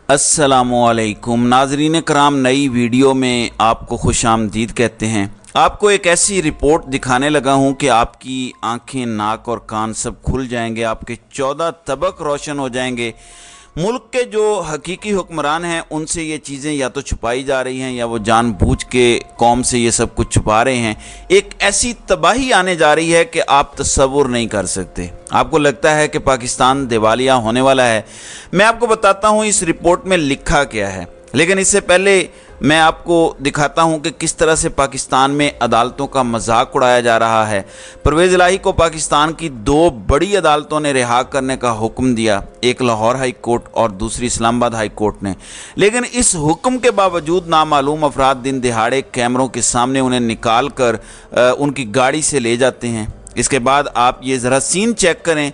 अस्सलामुअलैकुम नाजरीन कराम, नई वीडियो में आपको खुश आमदीद कहते हैं। आपको एक ऐसी रिपोर्ट दिखाने लगा हूं कि आपकी आंखें, नाक और कान सब खुल जाएंगे, आपके 14 तबक रोशन हो जाएंगे। मुल्क के जो हकीकी हुक्मरान हैं उनसे ये चीज़ें या तो छुपाई जा रही हैं या वो जानबूझ के कौम से ये सब कुछ छुपा रहे हैं। एक ऐसी तबाही आने जा रही है कि आप तसव्वुर नहीं कर सकते। आपको लगता है कि पाकिस्तान दिवालिया होने वाला है। मैं आपको बताता हूँ इस रिपोर्ट में लिखा क्या है, लेकिन इससे पहले मैं आपको दिखाता हूं कि किस तरह से पाकिस्तान में अदालतों का मजाक उड़ाया जा रहा है। परवेज़ इलाही को पाकिस्तान की दो बड़ी अदालतों ने रिहा करने का हुक्म दिया, एक लाहौर हाई कोर्ट और दूसरी इस्लामाबाद हाई कोर्ट ने। लेकिन इस हुक्म के बावजूद नामालूम अफराद दिन दिहाड़े कैमरों के सामने उन्हें निकाल कर उनकी गाड़ी से ले जाते हैं। इसके बाद आप ये ज़रा सीन चेक करें।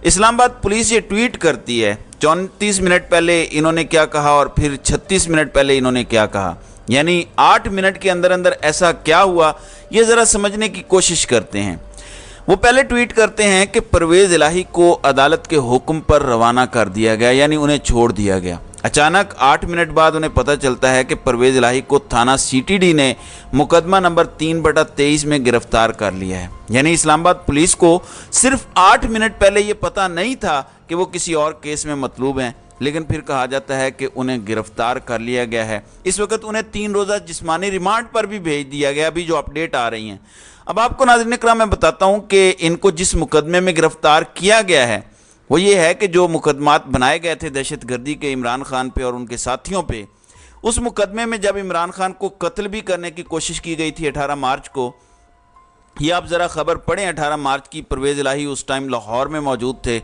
इस्लामाबाद पुलिस ये ट्वीट करती है 34 मिनट पहले इन्होंने क्या कहा और फिर 36 मिनट पहले इन्होंने क्या कहा, यानी 8 मिनट के अंदर अंदर ऐसा क्या हुआ, ये ज़रा समझने की कोशिश करते हैं। वो पहले ट्वीट करते हैं कि परवेज़ इलाही को अदालत के हुक्म पर रवाना कर दिया गया, यानी उन्हें छोड़ दिया गया। अचानक 8 मिनट बाद उन्हें पता चलता है कि परवेज़ इलाही को थाना CTD ने मुकदमा नंबर 3/23 में गिरफ्तार कर लिया है। यानी इस्लामाबाद पुलिस को सिर्फ 8 मिनट पहले ये पता नहीं था कि वो किसी और केस में मतलूब हैं, लेकिन फिर कहा जाता है कि उन्हें गिरफ्तार कर लिया गया है। इस वक्त उन्हें 3 रोज़ा जिस्मानी रिमांड पर भी भेज दिया गया, अभी जो अपडेट आ रही हैं। अब आपको नाज़रीन इकराम मैं बताता हूँ कि इनको जिस मुकदमे में गिरफ्तार किया गया है वो ये है कि जो मुकदमात बनाए गए थे दहशतगर्दी के इमरान खान पे और उनके साथियों पे, उस मुकदमे में जब इमरान खान को कत्ल भी करने की कोशिश की गई थी 18 मार्च को, ये आप ज़रा ख़बर पढ़ें। 18 मार्च की परवेज़ इलाही उस टाइम लाहौर में मौजूद थे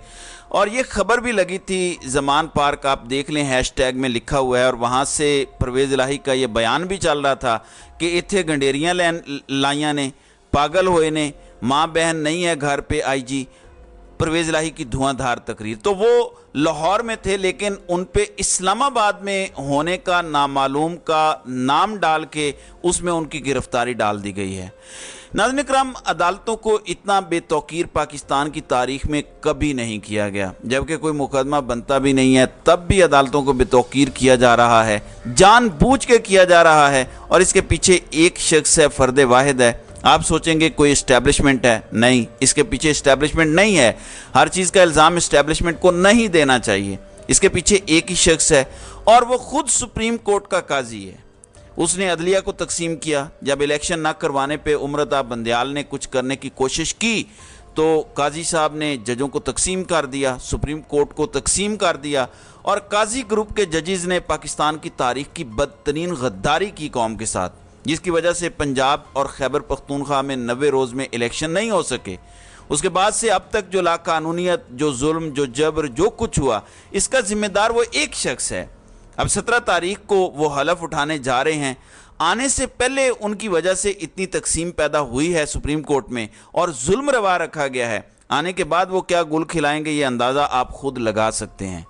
और ये खबर भी लगी थी ज़मान पार्क, आप देख लें हैशटैग में लिखा हुआ है, और वहाँ से परवेज़ इलाही का ये बयान भी चल रहा था कि इत्थे गंडेरियाँ लाइयाँ ने, पागल होए ने, माँ बहन नहीं है घर पे IG, परवेज़ इलाही की धुआंधार तकरीर। तो वो लाहौर में थे, लेकिन उन पे इस्लामाबाद में होने का नामालूम का नाम डाल के उसमें उनकी गिरफ्तारी डाल दी गई है। नाज़रीन इकराम, अदालतों को इतना बेतौकीर पाकिस्तान की तारीख में कभी नहीं किया गया। जबकि कोई मुकदमा बनता भी नहीं है तब भी अदालतों को बेतौकीर किया जा रहा है, जानबूझ के किया जा रहा है, और इसके पीछे एक शख्स है, फ़र्द वाहिद है। आप सोचेंगे कोई इस्टेब्लिशमेंट है, नहीं, इसके पीछे इस्टेब्लिशमेंट नहीं है। हर चीज़ का इल्ज़ाम इस्टेब्लिशमेंट को नहीं देना चाहिए। इसके पीछे एक ही शख्स है और वो खुद सुप्रीम कोर्ट का काजी है। उसने अदलिया को तकसीम किया। जब इलेक्शन ना करवाने पे उमरता बंदयाल ने कुछ करने की कोशिश की तो काजी साहब ने जजों को तकसीम कर दिया, सुप्रीम कोर्ट को तकसीम कर दिया, और काजी ग्रुप के जजेस ने पाकिस्तान की तारीख की बदतरीन गद्दारी की कौम के साथ, जिसकी वजह से पंजाब और खैबर पख्तूनख्वा में 90 रोज़ में इलेक्शन नहीं हो सके। उसके बाद से अब तक जो लाकानूनियत, जो जुल्म, जो जबर, जो कुछ हुआ, इसका जिम्मेदार वो एक शख्स है। अब 17 तारीख को वो हलफ उठाने जा रहे हैं। आने से पहले उनकी वजह से इतनी तकसीम पैदा हुई है सुप्रीम कोर्ट में और जुल्म रवा रखा गया है। आने के बाद वो क्या गुल खिलाएंगे ये अंदाज़ा आप खुद लगा सकते हैं।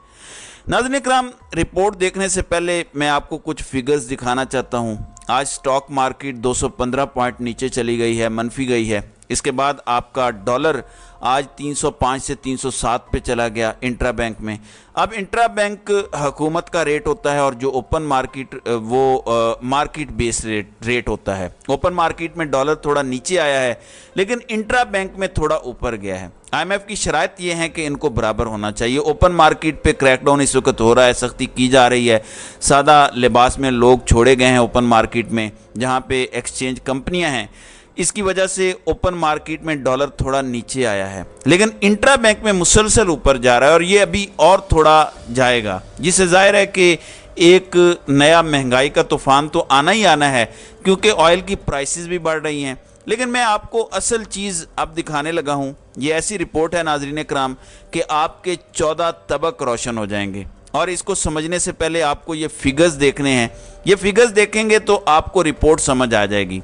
नाज़रीन इकराम, रिपोर्ट देखने से पहले मैं आपको कुछ फिगर्स दिखाना चाहता हूँ। आज स्टॉक मार्केट 215 पॉइंट नीचे चली गई है, मनफी गई है। इसके बाद आपका डॉलर आज 305 से 307 पे चला गया इंट्रा बैंक में। अब इंट्रा बैंक हुकूमत का रेट होता है और जो ओपन मार्केट वो मार्केट बेस रेट होता है। ओपन मार्केट में डॉलर थोड़ा नीचे आया है, लेकिन इंट्रा बैंक में थोड़ा ऊपर गया है। IMF की शराइत ये है कि इनको बराबर होना चाहिए। ओपन मार्केट पे क्रैकडाउन इस वक्त हो रहा है, सख्ती की जा रही है। सादा लिबास में लोग छोड़े गए हैं ओपन मार्केट में, जहाँ पे एक्सचेंज कंपनियाँ हैं। इसकी वजह से ओपन मार्केट में डॉलर थोड़ा नीचे आया है, लेकिन इंट्रा बैंक में मुसलसल ऊपर जा रहा है और ये अभी और थोड़ा जाएगा, जिससे जाहिर है कि एक नया महंगाई का तूफान तो आना ही आना है, क्योंकि ऑयल की प्राइसेस भी बढ़ रही हैं। लेकिन मैं आपको असल चीज़ अब दिखाने लगा हूँ। ये ऐसी रिपोर्ट है नाजरीन कराम कि आपके 14 तबक रोशन हो जाएंगे, और इसको समझने से पहले आपको ये फिगर्स देखने हैं। ये फिगर्स देखेंगे तो आपको रिपोर्ट समझ आ जाएगी।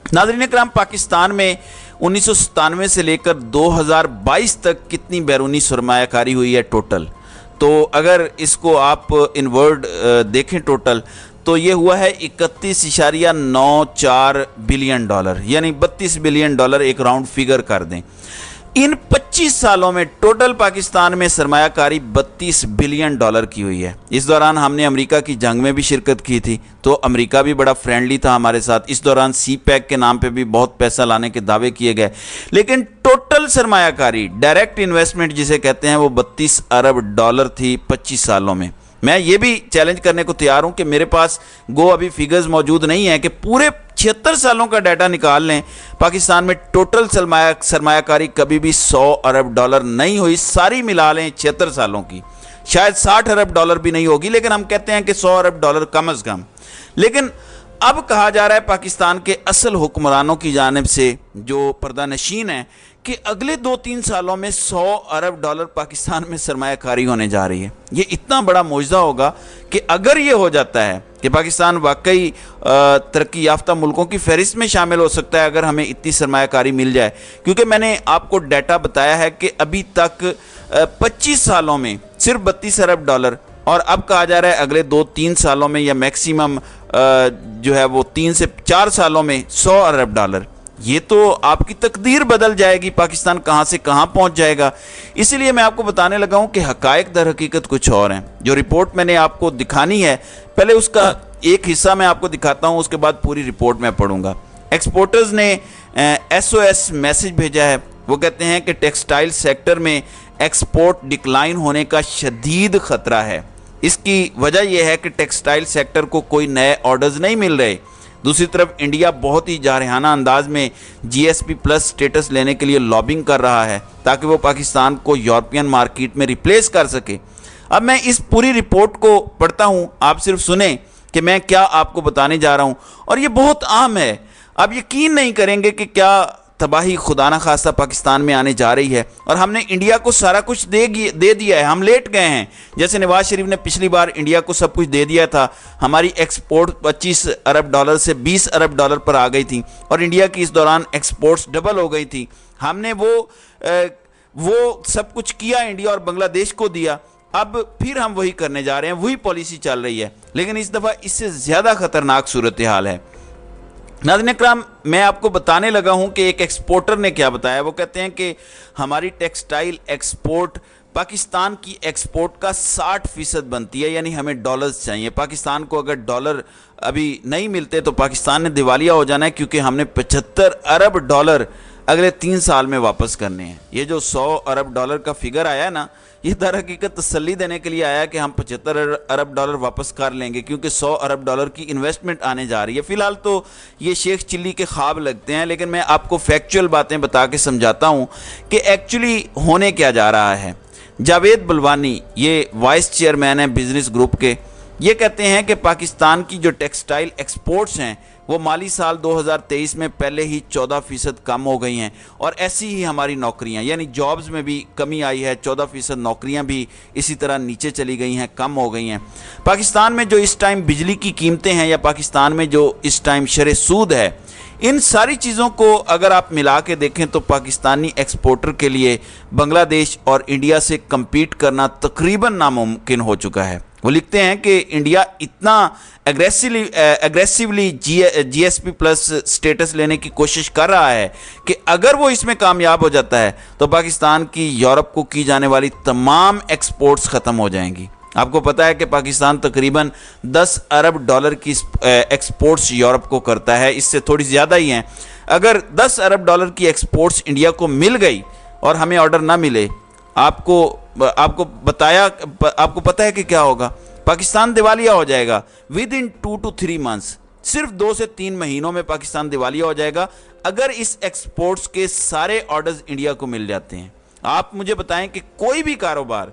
नाज़रीन कराम, पाकिस्तान में 1997 से लेकर 2022 तक कितनी बैरूनी सरमायाकारी हुई है टोटल, तो अगर इसको आप इनवर्ड देखें टोटल, तो ये हुआ है 31.94 बिलियन डॉलर, यानी 32 बिलियन डॉलर एक राउंड फिगर कर दें। ان 25 सालों में टोटल पाकिस्तान में सरमाया कारी $32 बिलियन की हुई है। इस दौरान हमने अमेरिका की जंग में भी शिरकत की थी, तो अमेरिका भी बड़ा फ्रेंडली था हमारे साथ। इस दौरान सी पैक के नाम पे भी बहुत पैसा लाने के दावे किए गए, लेकिन टोटल सरमायाकारी डायरेक्ट इन्वेस्टमेंट जिसे कहते हैं वो $32 अरब थी 25 सालों में। मैं ये भी चैलेंज करने को तैयार हूं कि मेरे पास अभी फिगर्स मौजूद नहीं है कि पूरे 76 सालों का डाटा निकाल लें, पाकिस्तान में टोटल सरमायाकारी कभी भी $100 अरब नहीं हुई, सारी मिला लें 76 सालों की, शायद $60 अरब भी नहीं होगी, लेकिन हम कहते हैं कि $100 अरब कम अज़ कम। लेकिन अब कहा जा रहा है पाकिस्तान के असल हुक्मरानों की जानिब से जो पर्दानशीन है कि अगले 2-3 सालों में $100 अरब पाकिस्तान में सरमायाकारी होने जा रही है। ये इतना बड़ा मौजज़ा होगा कि अगर ये हो जाता है कि पाकिस्तान वाकई तरक्की याफ्ता मुल्कों की फहरिस्त में शामिल हो सकता है अगर हमें इतनी सरमायाकारी मिल जाए, क्योंकि मैंने आपको डाटा बताया है कि अभी तक 25 सालों में सिर्फ $32 अरब, और अब कहा जा रहा है अगले 2-3 सालों में या मैक्सिमम जो है वो 3 से 4 सालों में $100 अरब। ये तो आपकी तकदीर बदल जाएगी, पाकिस्तान कहाँ से कहाँ पहुँच जाएगा। इसीलिए मैं आपको बताने लगा हूँ कि हकायक दर हकीकत कुछ और हैं। जो रिपोर्ट मैंने आपको दिखानी है, पहले उसका एक हिस्सा मैं आपको दिखाता हूँ, उसके बाद पूरी रिपोर्ट मैं पढ़ूंगा। एक्सपोर्टर्स ने SOS मैसेज भेजा है। वो कहते हैं कि टेक्सटाइल सेक्टर में एक्सपोर्ट डिक्लाइन होने का शदीद ख़तरा है। इसकी वजह यह है कि टेक्सटाइल सेक्टर को कोई नए ऑर्डर्स नहीं मिल रहे। दूसरी तरफ इंडिया बहुत ही जारहाना अंदाज में GSP+ स्टेटस लेने के लिए लॉबिंग कर रहा है ताकि वो पाकिस्तान को यूरोपियन मार्केट में रिप्लेस कर सके। अब मैं इस पूरी रिपोर्ट को पढ़ता हूँ, आप सिर्फ सुने कि मैं क्या आपको बताने जा रहा हूँ, और ये बहुत आम है। आप यकीन नहीं करेंगे कि क्या तबाही खुदा न खास्ता पाकिस्तान में आने जा रही है, और हमने इंडिया को सारा कुछ दे दिया है। हम लेट गए हैं। जैसे नवाज शरीफ ने पिछली बार इंडिया को सब कुछ दे दिया था, हमारी एक्सपोर्ट $25 अरब से $20 अरब पर आ गई थी, और इंडिया की इस दौरान एक्सपोर्ट्स डबल हो गई थी। हमने वो सब कुछ किया, इंडिया और बांग्लादेश को दिया। अब फिर हम वही करने जा रहे हैं, वही पॉलिसी चल रही है, लेकिन इस दफ़ा इससे ज़्यादा ख़तरनाक सूरत हाल है। नाज़रीन इकराम, मैं आपको बताने लगा हूं कि एक एक्सपोर्टर ने क्या बताया। वो कहते हैं कि हमारी टेक्सटाइल एक्सपोर्ट पाकिस्तान की एक्सपोर्ट का 60% बनती है, यानी हमें डॉलर्स चाहिए। पाकिस्तान को अगर डॉलर अभी नहीं मिलते तो पाकिस्तान ने दिवालिया हो जाना है, क्योंकि हमने $75 अरब अगले 3 साल में वापस करने हैं। ये जो $100 अरब का फिगर आया ना, ये दर हकीकत तसल्ली देने के लिए आया कि हम $75 अरब वापस कर लेंगे, क्योंकि $100 अरब की इन्वेस्टमेंट आने जा रही है। फ़िलहाल तो ये शेख चिल्ली के ख्वाब लगते हैं, लेकिन मैं आपको फैक्चुअल बातें बता के समझाता हूँ कि एक्चुअली होने क्या जा रहा है। जावेद बलवानी, ये वाइस चेयरमैन है बिजनेस ग्रुप के, ये कहते हैं कि पाकिस्तान की जो टेक्सटाइल एक्सपोर्ट्स हैं वो माली साल 2023 में पहले ही 14% कम हो गई हैं, और ऐसी ही हमारी नौकरियां, यानी जॉब्स में भी कमी आई है। 14% नौकरियां भी इसी तरह नीचे चली गई हैं, कम हो गई हैं। पाकिस्तान में जो इस टाइम बिजली की कीमतें हैं, या पाकिस्तान में जो इस टाइम शरह सूद है, इन सारी चीज़ों को अगर आप मिला के देखें तो पाकिस्तानी एक्सपोर्टर के लिए बांग्लादेश और इंडिया से कम्पीट करना तकरीबन नामुमकिन हो चुका है। वो लिखते हैं कि इंडिया इतना एग्रेसिवली GSP+ स्टेटस लेने की कोशिश कर रहा है कि अगर वो इसमें कामयाब हो जाता है तो पाकिस्तान की यूरोप को की जाने वाली तमाम एक्सपोर्ट्स ख़त्म हो जाएंगी। आपको पता है कि पाकिस्तान तकरीबन $10 अरब की एक्सपोर्ट्स यूरोप को करता है, इससे थोड़ी ज़्यादा ही हैं। अगर $10 अरब की एक्सपोर्ट्स इंडिया को मिल गई और हमें ऑर्डर ना मिले, आपको पता है कि क्या होगा? पाकिस्तान दिवालिया हो जाएगा विद इन 2 to 3 मंथ्स। सिर्फ 2 से 3 महीनों में पाकिस्तान दिवालिया हो जाएगा अगर इस एक्सपोर्ट्स के सारे ऑर्डर्स इंडिया को मिल जाते हैं। आप मुझे बताएं कि कोई भी कारोबार,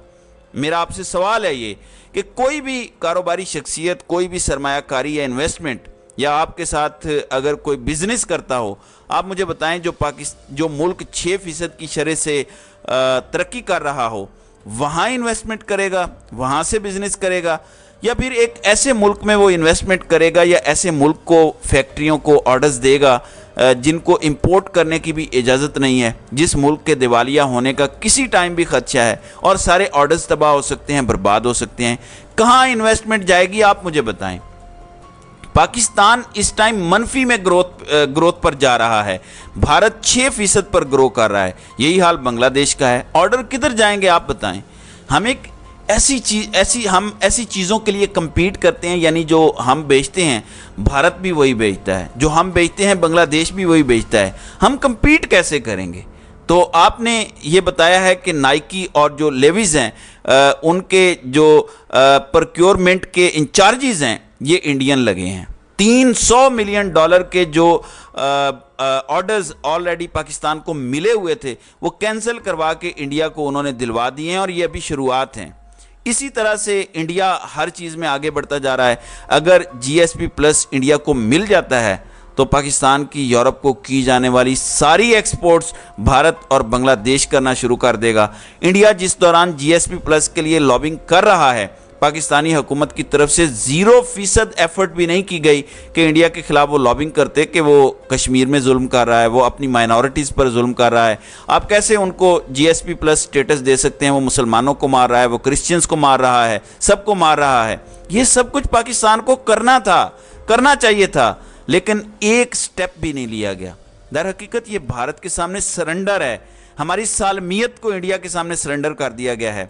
मेरा आपसे सवाल है ये कि कोई भी कारोबारी शख्सियत, कोई भी सरमायाकारी या इन्वेस्टमेंट, या आपके साथ अगर कोई बिजनेस करता हो, आप मुझे बताएं जो मुल्क 6% की शरह से तरक्की कर रहा हो, वहाँ इन्वेस्टमेंट करेगा, वहाँ से बिजनेस करेगा, या फिर एक ऐसे मुल्क में वो इन्वेस्टमेंट करेगा या ऐसे मुल्क को फैक्ट्रियों को ऑर्डर्स देगा जिनको इंपोर्ट करने की भी इजाज़त नहीं है, जिस मुल्क के दिवालिया होने का किसी टाइम भी खदशा है और सारे ऑर्डर्स तबाह हो सकते हैं, बर्बाद हो सकते हैं। कहाँ इन्वेस्टमेंट जाएगी, आप मुझे बताएं। पाकिस्तान इस टाइम मनफी में ग्रोथ पर जा रहा है, भारत 6% पर ग्रो कर रहा है। यही हाल बांग्लादेश का है। ऑर्डर किधर जाएंगे आप बताएं। हम एक ऐसी चीज़ों के लिए compete करते हैं, यानी जो हम बेचते हैं भारत भी वही बेचता है, जो हम बेचते हैं बांग्लादेश भी वही बेचता है। हम compete कैसे करेंगे? तो आपने ये बताया है कि नाइकी और जो लेविस हैं उनके जो प्रोक्योरमेंट के इंचार्जेस हैं ये इंडियन लगे हैं। $300 मिलियन के जो ऑर्डर्स ऑलरेडी पाकिस्तान को मिले हुए थे वो कैंसिल करवा के इंडिया को उन्होंने दिलवा दिए हैं, और ये अभी शुरुआत हैं। इसी तरह से इंडिया हर चीज़ में आगे बढ़ता जा रहा है। अगर GSP प्लस इंडिया को मिल जाता है तो पाकिस्तान की यूरोप को की जाने वाली सारी एक्सपोर्ट्स भारत और बांग्लादेश करना शुरू कर देगा। इंडिया जिस दौरान GSP प्लस के लिए लॉबिंग कर रहा है, पाकिस्तानी हुकूमत की तरफ से 0% एफर्ट भी नहीं की गई कि इंडिया के खिलाफ वो लॉबिंग करते कि वो कश्मीर में जुल्म कर रहा है, वो अपनी माइनॉरिटीज़ पर जुल्म कर रहा है। आप कैसे उनको GSP प्लस स्टेटस दे सकते हैं? वो मुसलमानों को मार रहा है, वो क्रिश्चियंस को मार रहा है, सबको मार रहा है। ये सब कुछ पाकिस्तान को करना था, करना चाहिए था, लेकिन एक स्टेप भी नहीं लिया गया। दर हकीकत ये भारत के सामने सरेंडर है, हमारी सालमियत को इंडिया के सामने सरेंडर कर दिया गया है।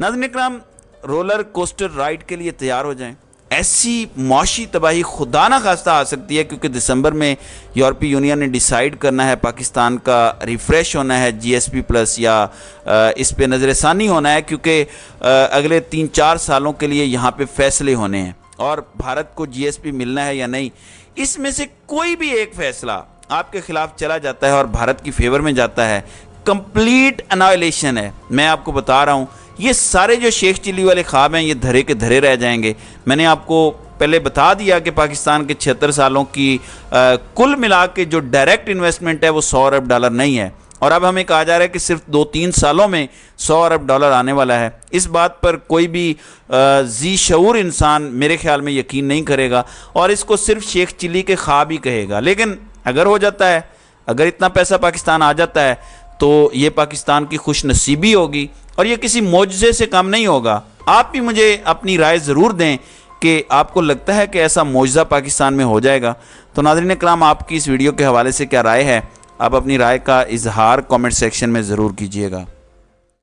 नाज़रीन इकराम, रोलर कोस्टर राइड के लिए तैयार हो जाएं। ऐसी मौशी तबाही खुदा ना खास्ता आ सकती है, क्योंकि दिसंबर में यूरोपीय यूनियन ने डिसाइड करना है, पाकिस्तान का रिफ़्रेश होना है GSP प्लस, या इस पे नज़रसानी होना है, क्योंकि अगले 3-4 सालों के लिए यहाँ पे फैसले होने हैं और भारत को GSP मिलना है या नहीं। इसमें से कोई भी एक फैसला आपके खिलाफ चला जाता है और भारत की फेवर में जाता है, कंप्लीट एनाइलेशन है। मैं आपको बता रहा हूँ, ये सारे जो शेख चिल्ली वाले ख्वाब हैं ये धरे के धरे रह जाएंगे। मैंने आपको पहले बता दिया कि पाकिस्तान के 76 सालों की कुल मिला के जो डायरेक्ट इन्वेस्टमेंट है वो $100 अरब नहीं है, और अब हमें कहा जा रहा है कि सिर्फ 2-3 सालों में $100 अरब आने वाला है। इस बात पर कोई भी जी शऊर इंसान मेरे ख्याल में यकीन नहीं करेगा और इसको सिर्फ शेख चिल्ली के ख्वाब ही कहेगा। लेकिन अगर हो जाता है, अगर इतना पैसा पाकिस्तान आ जाता है तो ये पाकिस्तान की खुश नसीबी होगी और ये किसी मौजज़े से कम नहीं होगा। आप भी मुझे अपनी राय ज़रूर दें कि आपको लगता है कि ऐसा मौजज़ा पाकिस्तान में हो जाएगा। तो नाज़रीन इकराम, आपकी इस वीडियो के हवाले से क्या राय है? आप अपनी राय का इजहार कमेंट सेक्शन में ज़रूर कीजिएगा।